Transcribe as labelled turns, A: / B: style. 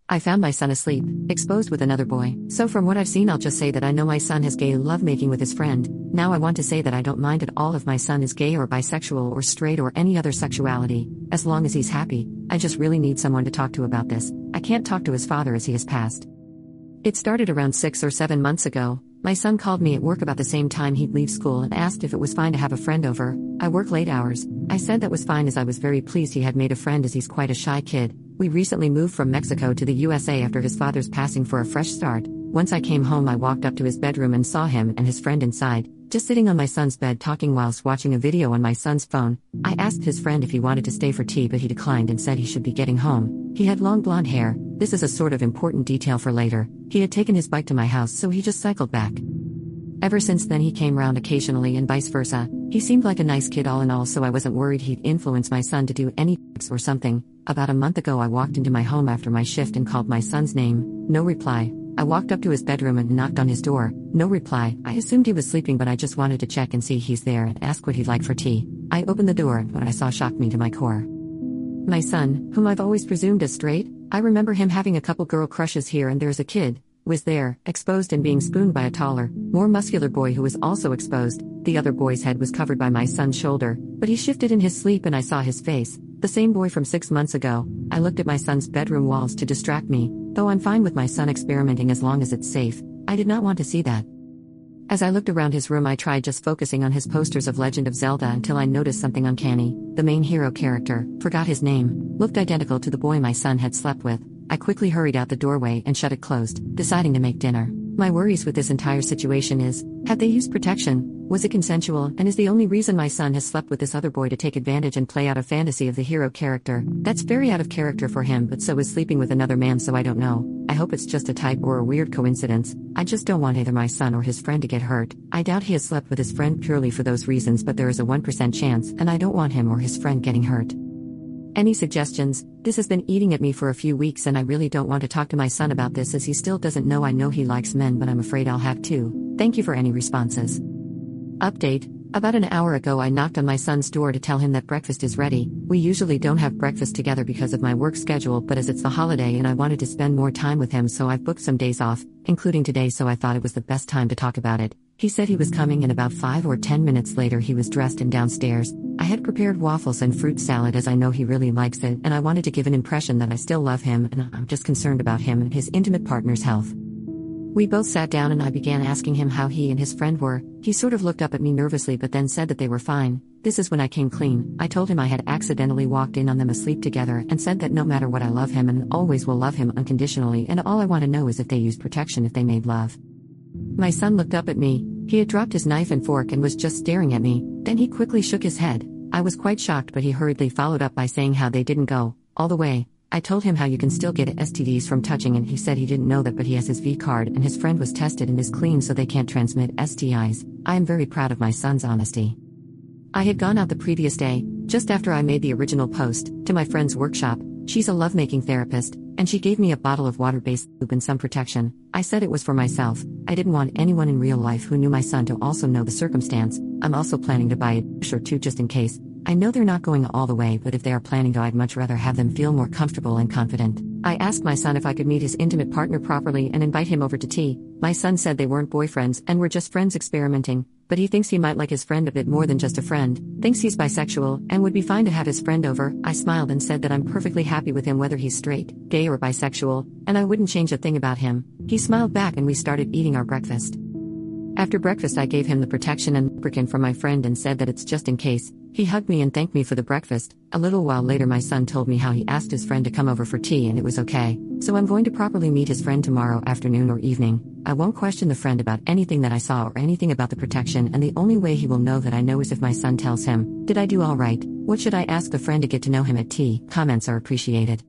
A: I found my son asleep, exposed with another boy. So from what I've seen, I'll just say that I know my son has gay lovemaking with his friend. Now I want to say that I don't mind at all if my son is gay or bisexual or straight or any other sexuality, as long as he's happy. I just really need someone to talk to about this. I can't talk to his father as he has passed. It started around 6 or 7 months ago. My son called me at work about the same time he'd leave school and asked if it was fine to have a friend over. I work late hours. I said that was fine as I was very pleased he had made a friend as he's quite a shy kid. We recently moved from Mexico to the USA after his father's passing for a fresh start. Once I came home, I walked up to his bedroom and saw him and his friend inside, just sitting on my son's bed talking whilst watching a video on my son's phone. I asked his friend if he wanted to stay for tea, but he declined and said he should be getting home. He had long blonde hair. This is a sort of important detail for later. He had taken his bike to my house, so he just cycled back. Ever since then he came round occasionally and vice versa. He seemed like a nice kid all in all, so I wasn't worried he'd influence my son to do any or something. About a month ago I walked into my home after my shift and called my son's name. No reply. I walked up to his bedroom and knocked on his door. No reply. I assumed he was sleeping, but I just wanted to check and see he's there and ask what he'd like for tea. I opened the door and what I saw shocked me to my core. My son, whom I've always presumed as straight, I remember him having a couple girl crushes here and there's a kid, was there, exposed and being spooned by a taller, more muscular boy who was also exposed. The other boy's head was covered by my son's shoulder, but he shifted in his sleep and I saw his face. The same boy from 6 months ago. I looked at my son's bedroom walls to distract me, though I'm fine with my son experimenting as long as it's safe. I did not want to see that. As I looked around his room, I tried just focusing on his posters of Legend of Zelda until I noticed something uncanny. The main hero character, forgot his name, looked identical to the boy my son had slept with. I quickly hurried out the doorway and shut it closed, deciding to make dinner. My worries with this entire situation is, have they used protection? Was it consensual, and is the only reason my son has slept with this other boy to take advantage and play out a fantasy of the hero character? That's very out of character for him, but so is sleeping with another man, so I don't know. I hope it's just a type or a weird coincidence. I just don't want either my son or his friend to get hurt. I doubt he has slept with his friend purely for those reasons, but there is a 1% chance, and I don't want him or his friend getting hurt. Any suggestions? This has been eating at me for a few weeks and I really don't want to talk to my son about this as he still doesn't know. I know he likes men, but I'm afraid I'll have to. Thank you for any responses. Update. About an hour ago I knocked on my son's door to tell him that breakfast is ready. We usually don't have breakfast together because of my work schedule, but as it's the holiday and I wanted to spend more time with him, so I've booked some days off, including today, so I thought it was the best time to talk about it. He said he was coming and about 5 or 10 minutes later he was dressed and downstairs. I had prepared waffles and fruit salad as I know he really likes it, and I wanted to give an impression that I still love him and I'm just concerned about him and his intimate partner's health. We both sat down and I began asking him how he and his friend were. He sort of looked up at me nervously but then said that they were fine. This is when I came clean. I told him I had accidentally walked in on them asleep together and said that no matter what I love him and always will love him unconditionally, and all I want to know is if they used protection if they made love. My son looked up at me. He had dropped his knife and fork and was just staring at me. Then he quickly shook his head. I was quite shocked, but he hurriedly followed up by saying how they didn't go all the way. I told him how you can still get STDs from touching, and he said he didn't know that, but he has his V card and his friend was tested and is clean, so they can't transmit STIs. I am very proud of my son's honesty. I had gone out the previous day, just after I made the original post, to my friend's workshop. She's a lovemaking therapist, and she gave me a bottle of water-based lube and some protection. I said it was for myself. I didn't want anyone in real life who knew my son to also know the circumstance. I'm also planning to buy a dish or two just in case. I know they're not going all the way, but if they are planning to, I'd much rather have them feel more comfortable and confident. I asked my son if I could meet his intimate partner properly and invite him over to tea. My son said they weren't boyfriends and were just friends experimenting, but he thinks he might like his friend a bit more than just a friend, thinks he's bisexual, and would be fine to have his friend over. I smiled and said that I'm perfectly happy with him whether he's straight, gay or bisexual, and I wouldn't change a thing about him. He smiled back and we started eating our breakfast. After breakfast I gave him the protection and lubricant from my friend and said that it's just in case. He hugged me and thanked me for the breakfast. A little while later my son told me how he asked his friend to come over for tea and it was okay. So I'm going to properly meet his friend tomorrow afternoon or evening. I won't question the friend about anything that I saw or anything about the protection, and the only way he will know that I know is if my son tells him. Did I do all right? What should I ask the friend to get to know him at tea? Comments are appreciated.